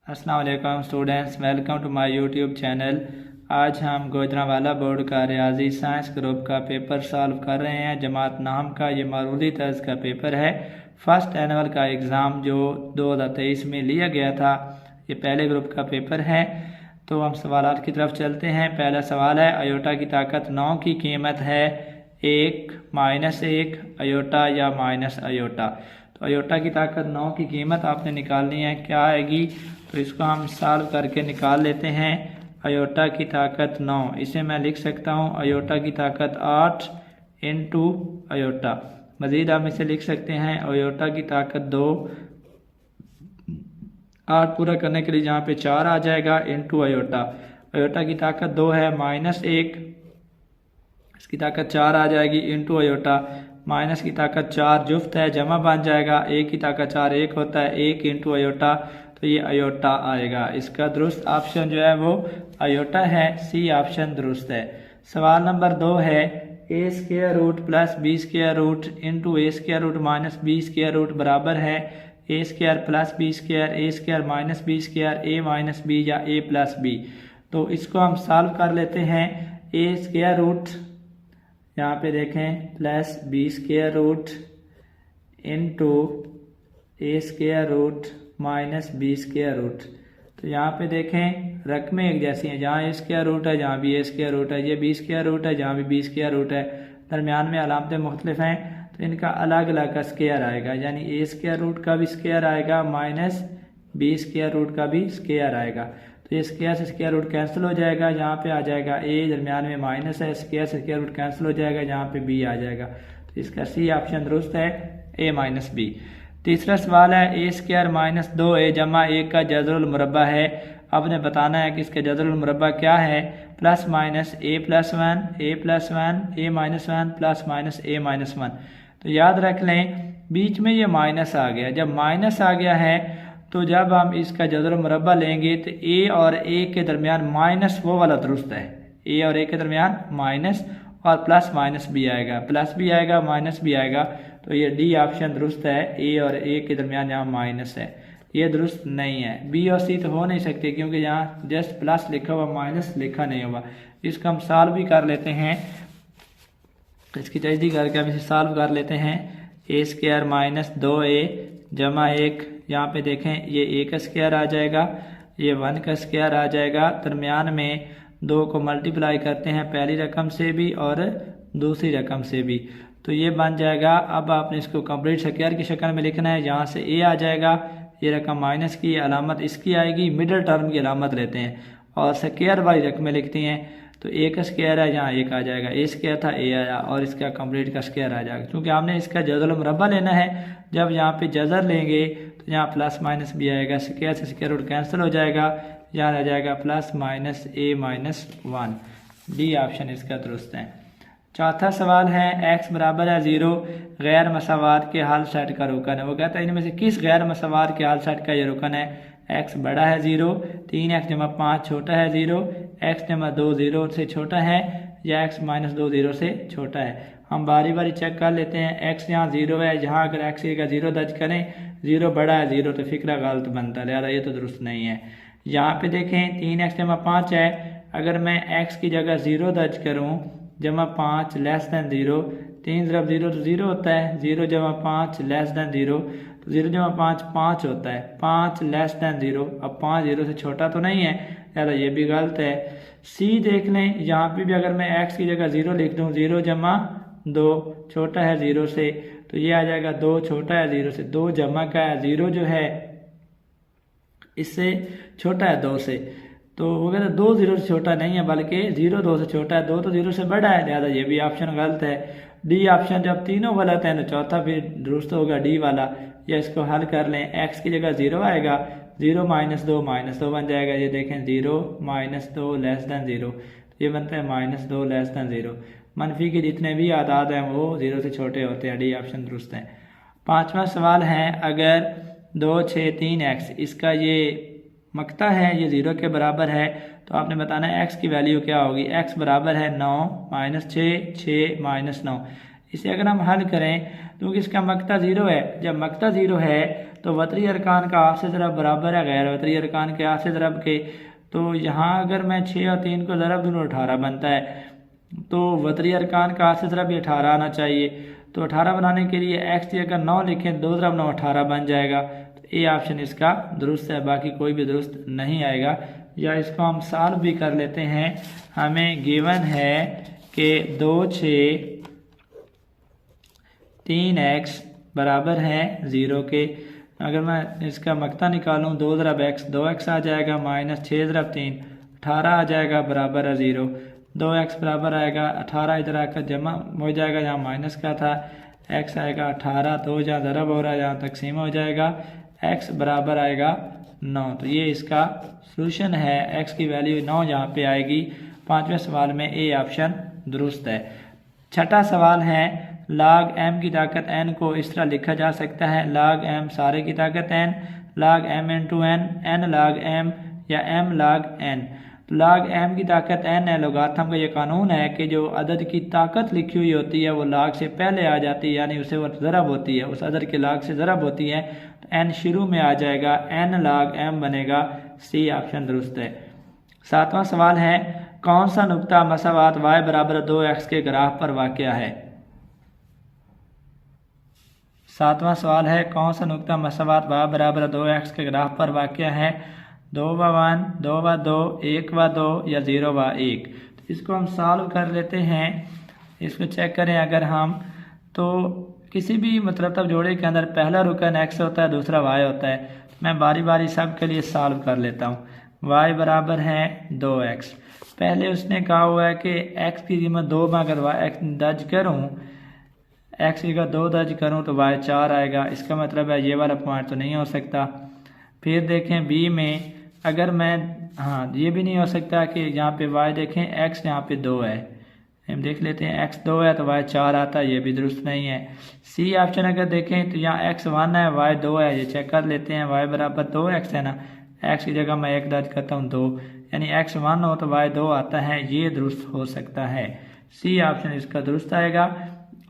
अस्सलाम वालेकुम students, welcome to my YouTube channel. आज हम गुजरांवाला बोर्ड का रियाजी साइंस ग्रुप का पेपर सॉल्व कर रहे हैं। जमात नाम का ये मारूदी तर्ज का पेपर है। फर्स्ट एनुअल का एग्ज़ाम जो 2023 में लिया गया था, ये पहले ग्रुप का पेपर है। तो हम सवालात की तरफ चलते हैं। पहला सवाल है, अयोटा की ताकत 9 की कीमत है 1, -1, अयोटा या माइनस अयोटा। तो अयोटा की ताकत 9 की कीमत आपने निकालनी है, क्या आएगी? तो इसको हम सॉल्व करके निकाल लेते हैं। अयोटा की ताकत 9, इसे मैं लिख सकता हूँ अयोटा की ताकत 8 इंटू अयोटा। मज़ीद हम इसे लिख सकते हैं अयोटा की ताकत 2, 8 पूरा करने के लिए जहाँ पे 4 आ जाएगा इंटू अयोटा। अयोटा की ताकत 2 है -1, इसकी ताकत 4 आ जाएगी इंटू अयोटा। माइनस की ताकत 4 जुफ्त है, जमा बन जाएगा। 1 की ताकत 4 1 होता है, 1 इंटू अयोटा, तो ये अयोटा आएगा। इसका दुरुस्त ऑप्शन जो है वो अयोटा है, सी ऑप्शन दुरुस्त है। सवाल नंबर 2 है, a square root plus b square root into a square root minus b square root बराबर है a square plus b square, a square minus b square, a minus b या a plus B. तो इसको हम solve कर लेते हैं। ए square root यहाँ पे देखें plus b square root into a square root minus b square root. तो यहाँ पे देखें रकमें एक जैसी हैं, जहाँ ए स्क्वायर रूट है जहाँ भी ए स्क्वायर रूट है, ये बी स्क्वायर रूट है जहाँ भी बी स्क्वायर रूट है। दरमियान में अलामतें मुख्तलिफ हैं, तो इनका अलग अलग का स्क्वायर आएगा, यानी ए स्क्वायर रूट का भी स्क्वायर आएगा माइनस बी स्क्वायर रूट का भी स्क्वायर आएगा। तो ये स्क्वायर से स्क्वायर रूट कैंसिल हो जाएगा, यहाँ पे आ जाएगा ए, दरमियान में माइनस है, स्क्वायर से स्क्वायर रूट कैंसिल हो जाएगा, यहाँ पे बी आ जाएगा। तो इसका सी ऑप्शन दुरुस्त है, ए माइनस बी। तीसरा सवाल है, ए स्क्वायर माइनस 2a जमा 1 का जज़रुल मुरब्बा है। आपने बताना है कि इसका जज़रुल मुरब्बा क्या है। Plus minus a plus 1, a plus 1, a minus 1 plus minus a minus 1। तो याद रख लें बीच में ये माइनस आ गया। जब माइनस आ गया है तो जब हम इसका जज़रुल मुरब्बा लेंगे तो a और a के दरमियान माइनस वो वाला दुरुस्त है, a और a के दरमियान माइनस और प्लस माइनस भी आएगा, प्लस भी आएगा माइनस भी आएगा। तो ये डी ऑप्शन दुरुस्त है, ए और ए के दरमियान यहाँ माइनस है, ये दुरुस्त नहीं है। बी और सी तो हो नहीं सकते क्योंकि यहाँ जस्ट प्लस लिखा हुआ, माइनस लिखा नहीं हुआ। इसका हम सॉल्व भी कर लेते हैं, इसकी तजदीद करके हम इसे सॉल्व कर लेते हैं। ए स्क्वायर माइनस 2a जमा 1, यहाँ पे देखें ये ए का स्क्वायर आ जाएगा, ये 1 का स्क्वायर आ जाएगा। दरमियान में 2 को मल्टीप्लाई करते हैं पहली रकम से भी और दूसरी रकम से भी, तो ये बन जाएगा। अब आपने इसको कंप्लीट स्क्वायर की शक्ल में लिखना है, यहाँ से ए आ जाएगा, ये रकम माइनस की अलामत इसकी आएगी, मिडिल टर्म की अलामत लेते हैं और स्क्वायर वाली रकमें लिखती हैं। तो ए का स्क्वायर है, यहाँ 1 आ जाएगा, ए स्क्वायर था ए आया और इसका कंप्लीट का स्क्वायर आ जाएगा। क्योंकि हमने इसका जज़रुल मुरब्बा लेना है, जब यहाँ पे जज़र लेंगे तो यहाँ प्लस माइनस भी आएगा, स्क्वायर से स्क्वायर रूट कैंसिल हो जाएगा, यहाँ आ जाएगा plus minus a minus 1। D option इसका दुरुस्त है। चौथा सवाल है, x बराबर है 0 गैर मसावात के हाल सेट का रुकन है। वो कहता है इनमें से किस गैर मसावात के हाल सेट का ये रुकन है। x बड़ा है 0, 3x जमा 5 छोटा है 0, x जमा 2 0 से छोटा है या x माइनस 2 0 से छोटा है। हम बारी बारी चेक कर लेते हैं। x यहाँ 0 है, जहाँ अगर x का 0 दर्ज करें, 0 बड़ा है 0 तो फिक्रा गलत बनता है, लिहाजा ये तो दुरुस्त नहीं है। यहाँ पे देखें 3x जमा 5 है, अगर मैं x की जगह 0 दर्ज करूँ जमा 5 लेस दैन 0, 3 ज़रब 0 तो 0 होता है, 0 जमा 5 लेस दैन 0 तो 0 जमा 5 5 होता है, 5 लेस दैन 0। अब 5 0 से छोटा तो नहीं है, यार ये भी गलत है। सी देख लें, यहाँ पे भी अगर मैं x की जगह 0 लिख दूँ, 0 जमा 2 छोटा है 0 से, तो ये आ जाएगा 2 छोटा है 0 से, 2 जमा का है 0 जो है इससे छोटा है 2 से, तो वो कहते हैं 2 0 से छोटा नहीं है बल्कि 0 2 से छोटा है, 2 तो 0 से बड़ा है, लिहाजा ये भी ऑप्शन गलत है। डी ऑप्शन जब तीनों गलत हैं तो चौथा भी दुरुस्त होगा, डी वाला। या इसको हल कर लें, x की जगह 0 आएगा, 0 माइनस 2 बन जाएगा, ये देखें 0 माइनस 2 लेस दैन 0, तो ये बनता है माइनस 2 लेस दैन 0। मनफी के जितने भी आदाद हैं वो 0 से छोटे होते हैं, डी ऑप्शन दुरुस्त है। पाँचवा सवाल है, अगर 2 6 3x इसका ये मकता है, ये 0 के बराबर है, तो आपने बताना है x की वैल्यू क्या होगी। x बराबर है 9 माइनस 6 6 माइनस 9। इसे अगर हम हल करें, क्योंकि इसका मकता 0 है, जब मकता 0 है तो वतरी अरकान का आपसे ज़रब बराबर है गैर वतरी अरकान के आपसे ज़रब के। तो यहाँ अगर मैं 6 और 3 को ज़रब दूँ 18 बनता है, तो वतरी अरकान का आपसे ज़रब भी 18 आना चाहिए। तो 18 बनाने के लिए x की अगर 9 लिखें 2 ज़रब 9 18 बन जाएगा। तो ये ऑप्शन इसका दुरुस्त है, बाकी कोई भी दुरुस्त नहीं आएगा। या इसको हम सॉल्व भी कर लेते हैं। हमें गिवन है कि 2 6 3x बराबर है 0 के। अगर मैं इसका मकता निकालूँ 2 ज़रब x 2x आ जाएगा, माइनस 6 ज़रब 3 18 आ जाएगा बराबर है 0। 2x बराबर आएगा 18 इधर आकर जमा हो जाएगा, यहाँ माइनस का था, x आएगा 18, 2 जहाँ ज़रब हो रहा है यहाँ तकसीम हो जाएगा, x बराबर आएगा 9। तो ये इसका सोल्यूशन है, x की वैल्यू 9 यहाँ पे आएगी। 5वें सवाल में ए ऑप्शन दुरुस्त है। छठा सवाल है log m की ताकत n को इस तरह लिखा जा सकता है, log m सारे की ताकत n, log m into n log m या m log n। log m की ताकत n है। लोगाथम का ये कानून है कि जो अदद की ताकत लिखी हुई होती है वो log से पहले आ जाती है, यानी उसे वो ज़रब होती है, उस अदद के log से ज़रब होती है, तो n शुरू में आ जाएगा, n log m बनेगा। सी ऑप्शन दुरुस्त है। 7वां सवाल है कौन सा नुक्ता मसावात y बराबर 2x के ग्राफ पर वाक़या है। 7वां सवाल है कौन सा नुक्ता मसावात y बराबर 2x के ग्राफ पर वाक़या है। 2/1, 2/2, 1/2 या 0/1। तो इसको हम सॉल्व कर लेते हैं। इसको चेक करें अगर हम, तो किसी भी मतलब जोड़े के अंदर पहला रुकन x होता है, दूसरा y होता है। मैं बारी बारी सब के लिए सॉल्व कर लेता हूँ। y बराबर है 2x। पहले उसने कहा हुआ है कि x की कीमत 2 में अगर x दर्ज करूँ, x की अगर 2 दर्ज करूँ तो y 4 आएगा। इसका मतलब है ये वाला पॉइंट तो नहीं हो सकता। फिर देखें b में अगर मैं, हाँ ये भी नहीं हो सकता कि यहाँ पे y देखें x यहाँ पे 2 है, हम देख लेते हैं x 2 है तो y 4 आता है, ये भी दुरुस्त नहीं है। सी ऑप्शन अगर देखें तो यहाँ x 1 है y 2 है, ये चेक कर लेते हैं। y बराबर 2x है ना, x की जगह मैं 1 दर्ज करता हूँ 2, यानी x 1 हो तो y 2 आता है, ये दुरुस्त हो सकता है। सी ऑप्शन इसका दुरुस्त आएगा।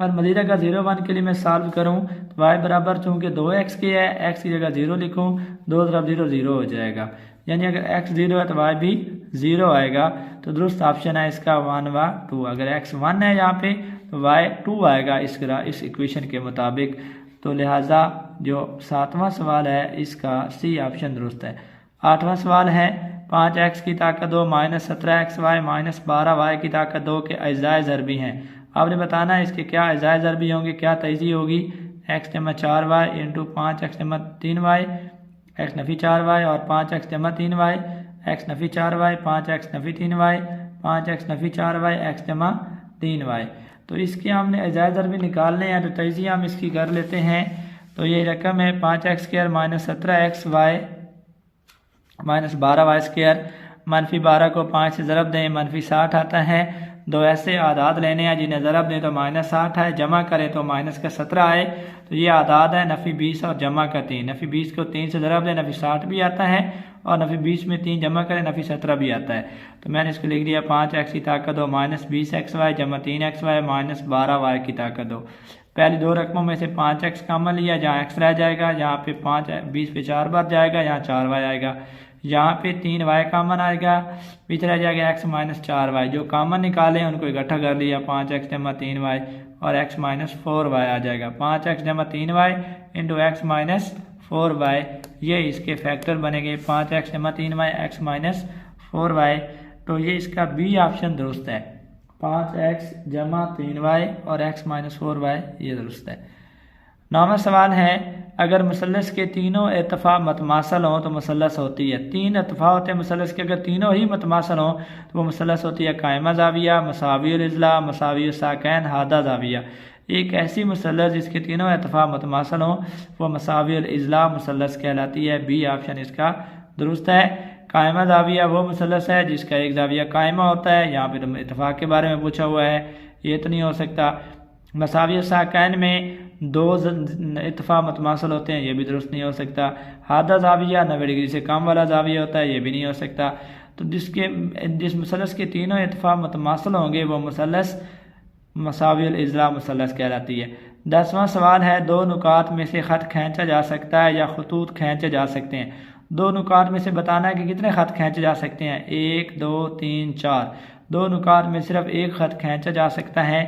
और मज़ीद अगर 0/1 के लिए मैं सॉल्व करूँ तो y बराबर चूँकि 2x की है, x की जगह 0 लिखूँ, 2 × 0 0 हो जाएगा, यानी अगर x 0 है तो y भी 0 आएगा। तो दुरुस्त ऑप्शन है इसका 1/2। अगर x 1 है यहाँ पे तो y 2 आएगा इस इक्वेशन के मुताबिक। तो लिहाजा जो 7वां सवाल है इसका सी ऑप्शन दुरुस्त है। 8वां सवाल है 5x की ताकत 2 माइनस 17xy माइनस 12y की ताकत 2 के अज्जाए ज़रबी हैं। आपने बताना है इसके क्या अज्जाए ज़रबी होंगे, क्या तयज़ी होगी। x जमा 4y इंटू 5x जमा 3y, x नफ़ी 4y और 5x जमा 3y, x नफ़ी 4y 5x नफ़ी 3y, 5x नफ़ी 4y x जमा 3y। तो इसके हमने अज्जाए ज़रबी निकालने हैं, तो तयज़ी हम इसकी कर लेते हैं। तो ये रकम है 5x² minus 17xy minus 12y square, -12 को 5 से ज़रब दें -60 आता है। दो ऐसे आदाद लेने हैं जिन्हें ज़रब दें तो -60 है, जमा करें तो -17 आए। तो ये आदाद है नफ़ी 20 और जमा का 3। नफ़ी 20 को 3 से ज़रब दें नफ़ी 60 भी आता है, और नफ़ी 20 में 3 जमा करें नफ़ी 17 भी आता है। तो मैंने इसको लिख दिया 5x की ताकत 2 माइनस 20xy जमा 3xy माइनस 12y की ताकत 2। पहली दो रकमों में से 5x कॉमन लिया, जहाँ x रह जाएगा, यहाँ पे 20 पे 4 बार जाएगा, यहाँ 4y आएगा, यहाँ पे 3y कॉमन आएगा, पीछे रह जाएगा x माइनस 4y। जो कॉमन निकाले उनको इकट्ठा कर लिया, 5x जमा 3y और x माइनस 4y आ जाएगा। 5x जमा 3y into x minus 4y, ये इसके फैक्टर बनेंगे, 5x जमा 3y x माइनस 4y। तो ये इसका बी ऑप्शन दुरुस्त है, 5x जमा 3y और x माइनस 4y, ये दुरुस्त है। 9वां सवाल है अगर मुसल्लस के तीनों इत्तफा मतमासल हों तो मुसल्लस होती है। 3 इत्तफा होते हैं मुसल्लस के, अगर तीनों ही मतमासल हों तो वो मुसल्लस होती है कायमा ज़ाविया, मसावी इज़ला, मसावी साकैन, हादा ज़ाविया। एक ऐसी मुसल्लस जिसके तीनों इत्तफा मतमासल हों वो मसावी इज़ला मुसल्लस कहलाती है। बी ऑप्शन इसका दुरुस्त है। कायमा ज़ाविया वो मुसल्लस है जिसका एक ज़ाविया कायमा होता है, यहाँ पे तो इत्तफाक के बारे में पूछा हुआ है, ये तो नहीं हो सकता। मसावी साकैन में 2 इत्तफा मतमासल होते हैं, ये भी दुरुस्त नहीं हो सकता। हादा ज़ाविया 90 डिग्री से कम वाला ज़ाविया होता है, ये भी नहीं हो सकता। तो जिस मुसल्लस के तीनों इत्तफा मतमासल होंगे वो मुसल्लस मसावी इज़ला मुसल्लस कहलाती है। 10वां सवाल है, दो नुकात में से ख़त खींचा जा सकता है या खतूत खींचे जा सकते हैं। दो नुकात में से बताना है कि कितने ख़त खींचे जा सकते हैं। 1 2 3 4। दो नुकात में सिर्फ एक ख़त खींचा जा सकता है।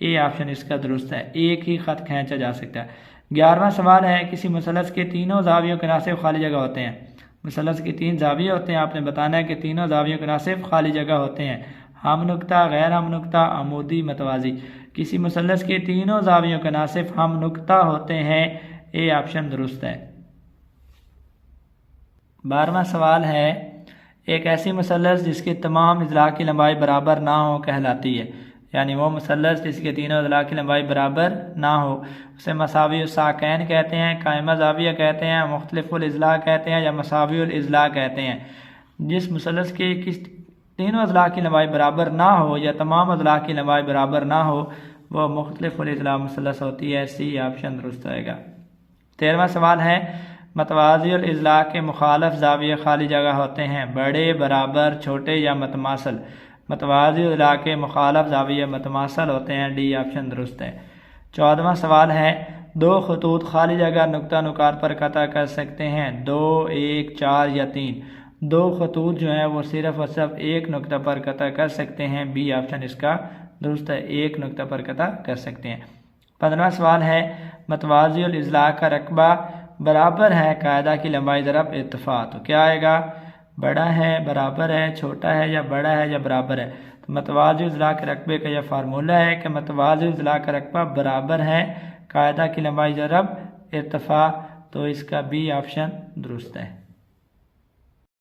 ए ऑप्शन इसका दुरुस्त है, एक ही ख़त खींचा जा सकता है। 11वां सवाल है, किसी मुसलस के तीनों जावियों के नासिब खाली जगह होते हैं। मुसलस के 3 जाविये होते हैं, आपने बताना है कि तीनों जावियों के नासिब खाली जगह होते हैं। हम नुक्ता, गैर हम नुक्ता, अमूदी, मतवाजी। किसी मुसलस के तीनों जावियों के नासिब हम नुक्ता होते हैं। ए ऑप्शन दुरुस्त है। 12वां सवाल है, एक ऐसी मुसलस जिसके तमाम अज़ला की लंबाई बराबर ना हो कहलाती है। यानी वो मुसलस जिसके तीनों अज़ला की लंबाई बराबर ना हो उसे मसावी साकैन कहते हैं, कायमा जाविया कहते हैं, मुख्तलिफुल इज़ला कहते हैं या मसावीउल इज़ला कहते हैं। जिस मुसलस के किस तीनों अज़ला की लंबाई बराबर ना हो या तमाम अज़ला की लंबाई बराबर ना हो वह मुख्तलिफुल इज़ला मुसलस होती है। सी ऑप्शन दुरुस्त होएगा। 13वां सवाल है, मतवाज़िउल इज़ला के मुखालफ ज़ाविये खाली जगह होते हैं। बड़े, बराबर, छोटे या मतमासल। मतवाज़िउल इज़ला के मुखालफ ज़ाविये मतमासल होते हैं। डी ऑप्शन दुरुस्त है। 14वां सवाल है, दो खतूत खाली जगह नुक्ता नुकात पर कता कर सकते हैं। 2 1 4 या 3। दो खतूत जो हैं वो सिर्फ और सिर्फ एक नुक्ता पर कता कर सकते हैं। बी ऑप्शन इसका दुरुस्त है, एक नुक्ता पर कता कर सकते हैं। 15वां सवाल है, मतवाज़िउल इज़ला का रकबा बराबर है कायदा की लंबाई ज़रब इत्तफ़ा। तो क्या आएगा, बड़ा है, बराबर है, छोटा है या बड़ा है या बराबर है। तो मतवाज़िउल इज़ला के रकबे का यह फार्मूला है कि मतवाज़िउल इज़ला का रकबा बराबर है कायदा की लंबाई ज़रब इत्तफ़ा। तो इसका बी ऑप्शन दुरुस्त है।